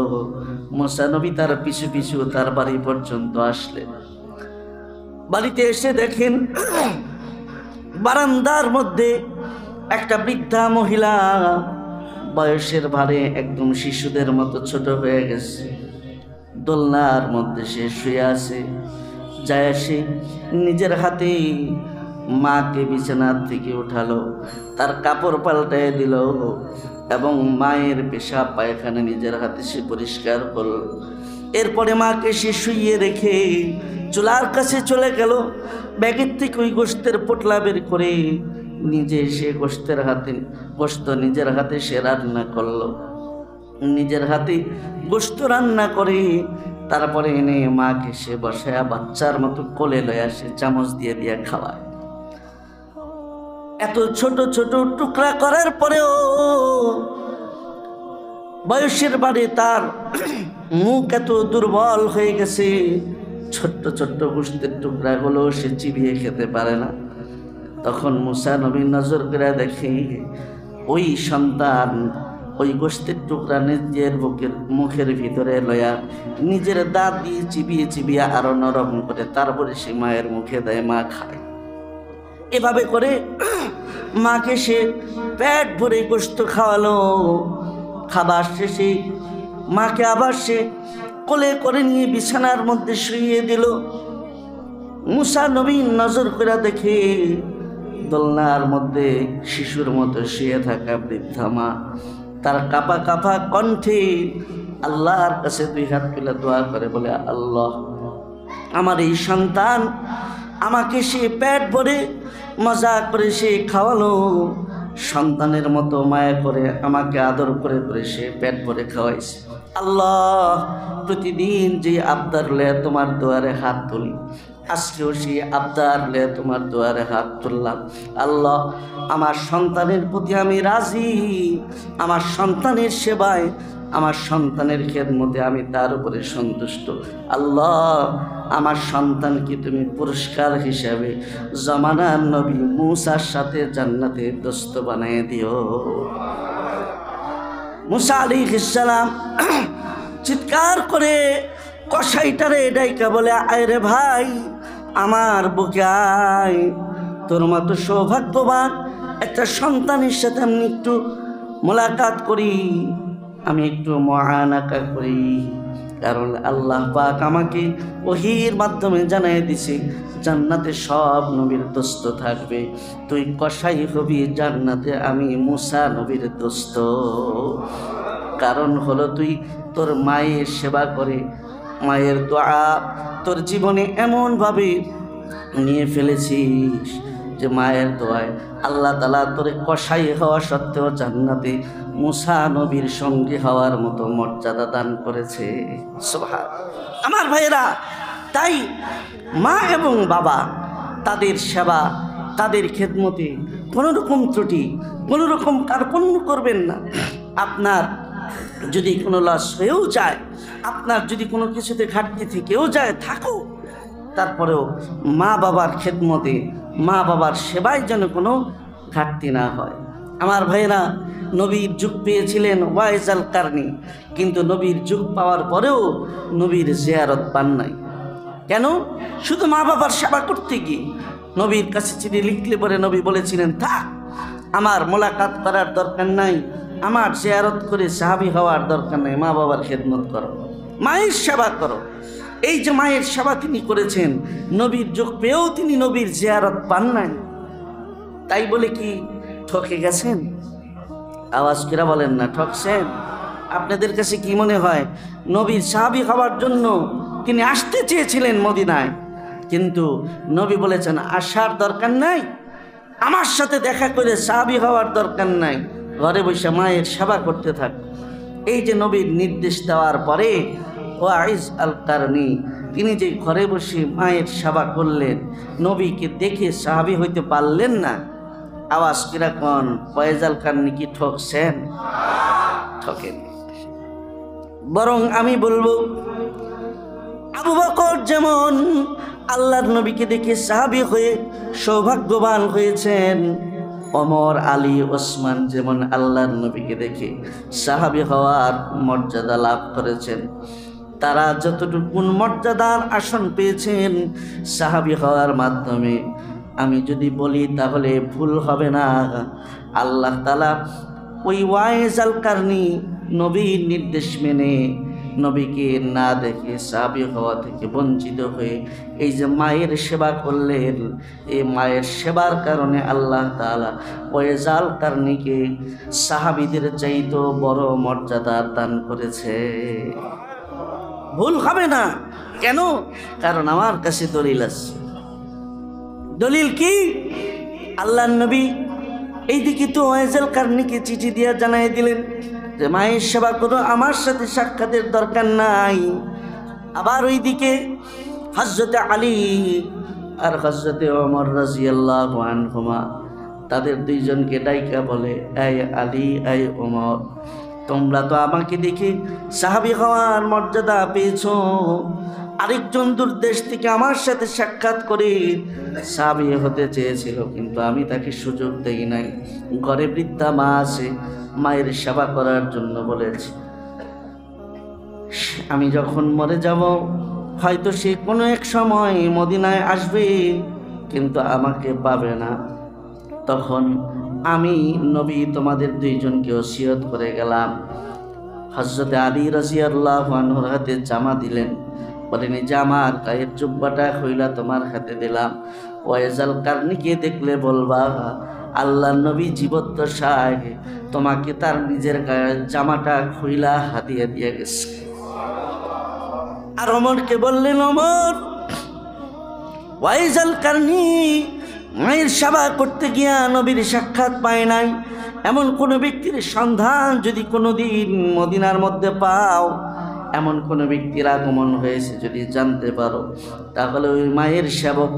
মুসা নবী তার পিছু পিছু তার বাড়ি পর্যন্ত আসলেন। বাড়িতে এসে দেখেন বারান্দার মধ্যে একটা বৃদ্ধা মহিলা, বয়সের ভারে একদম শিশুদের মতো ছোট হয়ে গেছে, দোলনার মধ্যে সে শুয়ে আছে। যায় সে নিজের হাতে মাকে বিছানার থেকে উঠালো, তার কাপড় পাল্টায় দিল এবং মায়ের পেশাব পায়খানা নিজের হাতে সে পরিষ্কার করল। এরপরে মাকে সে শুইয়ে রেখে চুলার কাছে চলে গেল। ব্যাগের থেকে ওই গোশতের পোটলা বের করে নিজে সে গোশত নিজের হাতে সে রান্না করলো। নিজের হাতে গোশত রান্না করে তারপরে এনে মাকে সে বসায়া বাচ্চার মতো কোলে লয়ে আসে, চামচ দিয়ে দিয়ে খাওয়ায়। এত ছোট ছোট টুকরা করার পরেও বয়সের বাড়ি তার মুখ এত দুর্বল হয়ে গেছে, ছোট্ট ছোট্ট গোশতের টুকরাগুলো সে চিবিয়ে খেতে পারে না। তখন মুসা নবী নজর করে দেখে ওই সন্তান ওই গোশতের টুকরা নিজের মুখের ভিতরে লয়া নিজের দাঁত দিয়ে চিবিয়ে চিবিয়ে আরো নরম করে তারপরে সে মায়ের মুখে দেয়, মা খায়। এভাবে করে মাকে সে পেট ভরে গোশত খাওয়ালো। খাবার শেষে মাকে আবার সে কোলে করে নিয়ে বিছানার মধ্যে শুইয়ে দিল। মুসা নবী নজর করে দেখে দোলনার মধ্যে শিশুর মতো শুয়ে থাকা বৃদ্ধা মা তার কাপা কাপা কণ্ঠে আল্লাহর কাছে 2 হাত তুলে দোয়া করে বলে, আল্লাহ, আমার এই সন্তান আমাকে সে পেট ভরে মজা করে সে খাওয়ালো, সন্তানের মতো মায়া করে আমাকে আদর করে করে সে পেট ভরে খাওয়াইছে। আল্লাহ, প্রতিদিন যে আবদার লয়ে তোমার দুয়ারে হাত তুলি, আজকেও সেই আবদার লে তোমার দুয়ারে হাত তুললাম। আল্লাহ, আমার সন্তানের প্রতি আমি রাজি, আমার সন্তানের সেবায়, আমার সন্তানের খেদমতে আমি তার উপরে সন্তুষ্ট। আল্লাহ, আমার সন্তানকে তুমি পুরস্কার হিসাবে জামানার নবী মূসার সাথে জান্নাতে দোস্ত বানিয়ে দিও। মূসা আলাইহিস সালাম চিৎকার করে কসাইটারে ডাইকা বলে, আয় রে ভাই, আমার বুকে আয়, তোর মতো সৌভাগ্যবান একটা সন্তানের সাথে আমি একটু মোলাকাত করি, আমি একটু মুআনাকা করি। কারণ আল্লাহ পাক আমাকে ওহীর মাধ্যমে জানাই দিছে জান্নাতে সব নবীর দোস্ত থাকবে, তুই কসাই হবি জান্নাতে, আমি মূসা নবীর দোস্ত। কারণ হলো তুই তোর মায়ের সেবা করে, মায়ের দোয়া তোর জীবনে এমনভাবে নিয়ে ফেলেছিস যে মায়ের দোয়ায় আল্লাহ তাআলা তোর কসাই হওয়া সত্ত্বেও জান্নাতে মূসা নবীর সঙ্গী হওয়ার মতো মর্যাদা দান করেছে। সুবহানাল্লাহ। আমার ভাইয়েরা, তাই মা এবং বাবা তাদের সেবা, তাদের খেদমতে কোনো রকম ত্রুটি, কোনো রকম কার্পণ্য করবেন না। আপনার যদি কোনো লস হয়েও যায়, আপনার যদি কোনো কিছুতে ঘাটতি থেকেও যায়, থাকো, তারপরেও মা বাবার খেদমতে, মা বাবার সেবায় যেন কোনো ঘাটতি না হয়। আমার ভাইয়েরা, নবীর যুগ পেয়েছিলেন ওয়াইজাল কারনি, কিন্তু নবীর যুগ পাওয়ার পরেও নবীর জিয়ারত পান নাই। কেন? শুধু মা বাবার সেবা করতে গিয়ে। নবীর কাছে চিঠি লিখলে পরে নবী বলেছিলেন, থাক, আমার মোলাকাত করার দরকার নাই, আমার জিয়ারত করে সাহাবী হওয়ার দরকার নাই, মা বাবার খেদমত করো, মায়ের সেবা করো। এই যে মায়ের সেবা তিনি করেছেন, নবীর যুগ পেয়েও তিনি নবীর জিয়ারত পান নাই। তাই বলে কি ঠকে গেছেন? আওয়াজ করে বলেন না, ঠকছেন? আপনাদের কাছে কি মনে হয় নবীর সাহাবী হওয়ার জন্য তিনি আসতে চেয়েছিলেন মদিনায়, কিন্তু নবী বলেছেন আসার দরকার নাই, আমার সাথে দেখা করে সাহাবী হওয়ার দরকার নাই, ঘরে বসে মায়ের সেবা করতে থাক। এই যে নবীর নির্দেশ দেওয়ার পরে ওয়াইজ আল কারনি তিনি যে ঘরে বসে মায়ের সেবা করলেন, নবীকে দেখে সাহাবী হইতে পারলেন না। আওয়াজ কিরকম? ওয়াইজ আল কারনি কি ঠকছেন? ঠকেন। বরং আমি বলবো, আবু বকর যেমন আল্লাহর নবীকে দেখে সাহাবী হয়ে সৌভাগ্যবান হয়েছেন, ওমর, আলী, ওসমান যেমন আল্লাহর নবীকে দেখে সাহাবী হওয়ার মর্যাদা লাভ করেছেন। তারা যতটুকু মর্যাদার আসন পেয়েছেন সাহাবী হওয়ার মাধ্যমে, আমি যদি বলি তাহলে ভুল হবে না। আল্লাহ তাআলা ওই ওয়াইজ আল কারনি নবীর নির্দেশ মেনে নবীকে না দেখে সাহাবী হওয়া থেকে বঞ্চিত হয়ে এই যে মায়ের সেবা করলেন, এই মায়ের সেবার কারণে আল্লাহ তাআলা ওয়াইজ আল কারনিকে সাহাবীদের চাইতেও বড় মর্যাদা দান করেছে। ভুল হবে না। কেন? কারণ আমার কাছে দলিল আছে। দলিল কি? আল্লাহর নবী এইদিকে তো ওয়াইজ আল কারনিকে চিঠি দিয়ে জানাই দিলেন যে মায়ের সেবা করো, আমার সাথে সাক্ষাতের দরকার নাই। আবার ওইদিকে হযরতে আলী আর হযরতে ওমর রাদিয়াল্লাহু আনহুমা তাদের দুইজনকে ডাইকা বলে, এই আলী, এই ওমর, তোমরা তো আমাকে দেখে সাহাবী হওয়ার মর্যাদা পেয়েছো, আরেকজন দূর দেশ থেকে আমার সাথে সাক্ষাৎ করে সাহাবী হতে চেয়েছিল, কিন্তু আমি তাকে সুযোগ দেই নাই। ঘরে বৃদ্ধা মা আছে, মায়ের সেবা করার জন্য বলেছি। আমি যখন মরে যাব, হয়তো সে কোনো এক সময় মদিনায় আসবে, কিন্তু আমাকে পাবে না। তখন আমি নবী তোমাদের দুইজনকে ওসিয়ত করে গেলাম। হযরতে আলী রাদিয়াল্লাহু আনহুর হাতে জামা দিলেন, বলেন এই জামার গায়ের জুব্বাটা খুইলা তোমার হাতে দিলাম। ওয়াইজ আল কারনিকে দেখলে বলবা আল্লাহর নবী জীবদ্দশায় তোমাকে তার নিজের গায়ের জামাটা খুইলা হাতিয়ে দিয়ে গেছে। আর ওমরকে বললেন, ওমর, ওয়াইজ আল কারনি মায়ের সেবা করতে গিয়া নবীর সাক্ষাৎ পায় নাই, এমন কোনো ব্যক্তির সন্ধান যদি কোনো দিন মদিনার মধ্যে পাও, এমন কোনো ব্যক্তির আগমন হয়েছে যদি জানতে পারো, তাহলে ওই মায়ের সেবক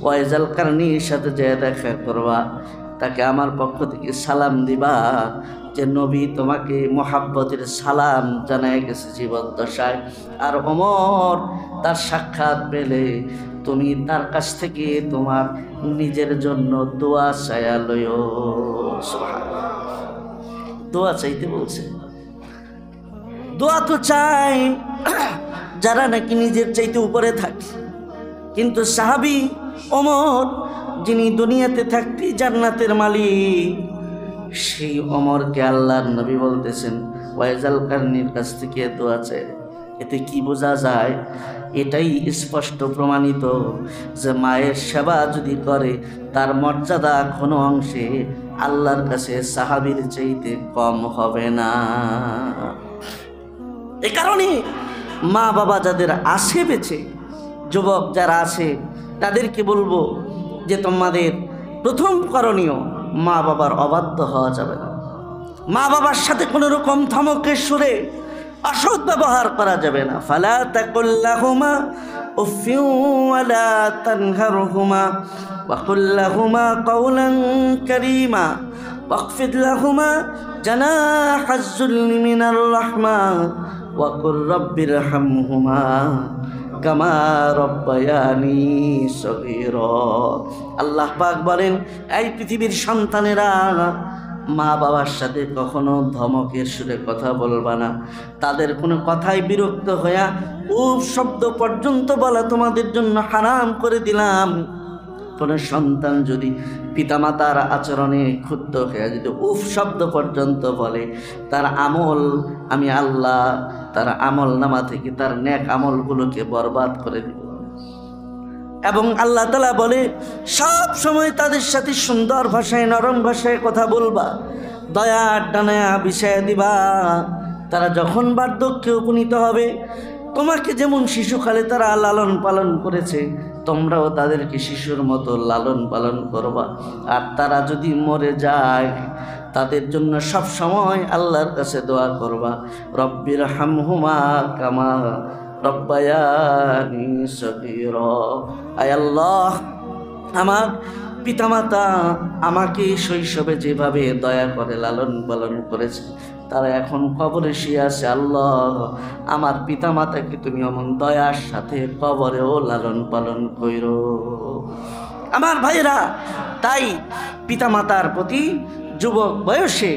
ওয়াইজাল কারনির সাথে যে দেখা করবা, তাকে আমার পক্ষ থেকে সালাম দিবা যে নবী তোমাকে মোহাব্বতের সালাম জানায় গেছে জীবদ্দশায়। আর ওমর তার সাক্ষাৎ পেলে তুমি তার কাছ থেকে তোমার নিজের জন্য দোয়া চায়া লইও। দোয়া চাইতে বলছে। দোয়া তো চাই যারা নাকি নিজের চাইতে উপরে থাকে, কিন্তু সাহাবী ওমর যিনি দুনিয়াতে থাকতে জান্নাতের মালিক, সেই ওমরকে আল্লাহর নবী বলতেছেন ওয়াইজাল কারনির কাছ থেকে দোয়া চাই। এতে কি বোঝা যায়? এটাই স্পষ্ট প্রমাণিত যে মায়ের সেবা যদি করে তার মর্যাদা কোনো অংশে আল্লাহর কাছে সাহাবীর চাইতে কম হবে না। এ কারণে মা বাবা যাদের আসে বেঁচে, যুবক যারা আছে, তাদেরকে বলবো যে তোমাদের প্রথম করণীয় মা বাবার অবাধ্য হওয়া যাবে না। মা বাবার সাথে কোনো রকম ধমকের সুরে অসৎ ব্যবহার করা যাবে না। ফালা তাকুল লাহুমা উফিউ ওয়ালা তানহারহুমা ওয়া কুল লাহুমা কাওলান কারীমা ওয়াখফিদ লাহুমা জানাহাজ যুল্লি মিনার রাহমা ওয়া কুর রাব্বিরহামহুমা কামা রব্বায়ানি সগীরা। আল্লাহ পাক বলেন, এই পৃথিবীর সন্তানেরা মা বাবার সাথে কখনো ধমকের সুরে কথা বলবা না। তাদের কোনো কথায় বিরক্ত হইয়া উফ শব্দ পর্যন্ত বলা তোমাদের জন্য হারাম করে দিলাম। কোনো সন্তান যদি পিতামাতার আচরণে ক্ষুব্ধ হয়ে যদি উফ শব্দ পর্যন্ত বলে, তার আমল আমি আল্লাহ তার আমল নামা থেকে তার নেক আমলগুলোকে বরবাদ করে দিব। এবং আল্লাহ তাআলা বলে সব সময় তাদের সাথে সুন্দর ভাষায় নরম ভাষায় কথা বলবা, দয়ার ডানায়া বিছায়া দিবা। তারা যখন বার্ধক্যে উপনীত হবে, তোমাকে যেমন শিশুকালে তারা লালন পালন করেছে, তোমরাও তাদেরকে শিশুর মতো লালন পালন করবা। আর তারা যদি মরে যায়, তাদের জন্য সব সময় আল্লাহর কাছে দোয়া করবা, রব্বিরহামহুমা কামা রব্বায়ানি সগীরা। আয় আল্লাহ, আমার পিতামাতা আমাকে শৈশবে যেভাবে দয়া করে লালন পালন করেছে, তারা এখন কবরে শুয়ে আছে। আল্লাহ, আমার পিতামাতাকে তুমি এমন দয়ার সাথে কবরেও লালন পালন কইরো। আমার ভাইরা, তাই পিতামাতার প্রতি যুবক বয়সে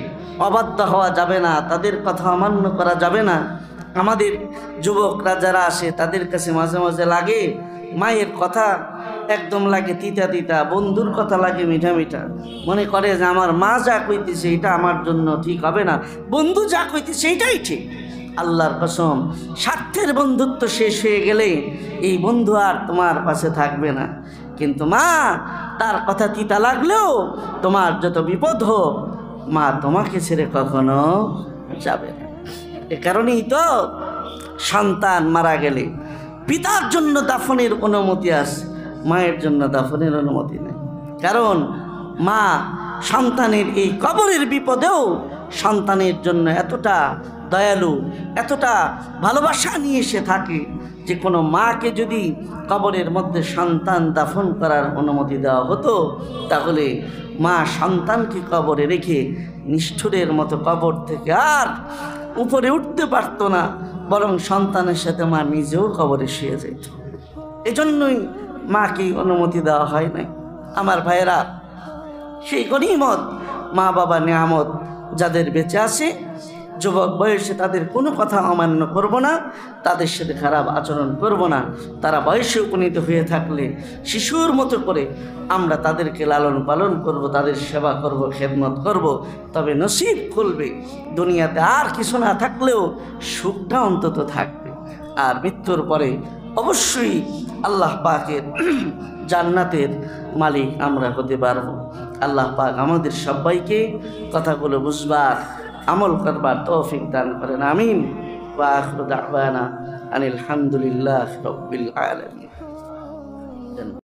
অবাধ্য হওয়া যাবে না, তাদের কথা অমান্য করা যাবে না। আমাদের যুবকরা যারা আসে, তাদের কাছে মাঝে মাঝে লাগে মায়ের কথা একদম লাগে তিতা তিতা, বন্ধুর কথা লাগে মিঠা মিঠা। মনে করে যে আমার মা যা কইতেছে এটা আমার জন্য ঠিক হবে না, বন্ধু যা কইতেছে এটাই ঠিক। আল্লাহর কসম, স্বার্থের বন্ধুত্ব শেষ হয়ে গেলে এই বন্ধু আর তোমার পাশে থাকবে না। কিন্তু মা, তার কথা তিতা লাগলেও তোমার যত বিপদ হোক, মা তোমাকে ছেড়ে কখনো যাবে না। এ কারণেই তো সন্তান মারা গেলে পিতার জন্য দাফনের অনুমতি আছে, মায়ের জন্য দাফনের অনুমতি নেই। কারণ মা সন্তানের এই কবরের বিপদেও সন্তানের জন্য এতটা দয়ালু, এতটা ভালোবাসা নিয়ে এসে থাকে যে কোনো মাকে যদি কবরের মধ্যে সন্তান দাফন করার অনুমতি দেওয়া হতো, তাহলে মা সন্তানকে কবরে রেখে নিষ্ঠুরের মতো কবর থেকে আর উপরে উঠতে পারত না, বরং সন্তানের সাথে মা নিজেও কবরে শুয়ে যেত। এজন্যই মাকে অনুমতি দেওয়া হয় নাই। আমার ভাইয়েরা, সেই গনিমত মা বাবা নিয়ামত যাদের বেঁচে আছে, যুবক বয়সে তাদের কোনো কথা অমান্য করব না, তাদের সাথে খারাপ আচরণ করব না। তারা বয়সে উপনীত হয়ে থাকলে শিশুর মতো করে আমরা তাদেরকে লালন পালন করব, তাদের সেবা করব, খেদমত করব। তবে নসিব খুলবে, দুনিয়াতে আর কিছু না থাকলেও সুখটা অন্তত থাকবে। আর মৃত্যুর পরে অবশ্যই আল্লাহ পাকের জান্নাতের মালিক আমরা হতে পারব। আল্লাহ পাক আমাদের সবাইকে কথাগুলো বুঝবার, আমল করবার তৌফিক দান করেন। আমিন। ওয়া আখিরু দাওয়ানা আনিল হামদুলিল্লাহি রাব্বিল আলামিন।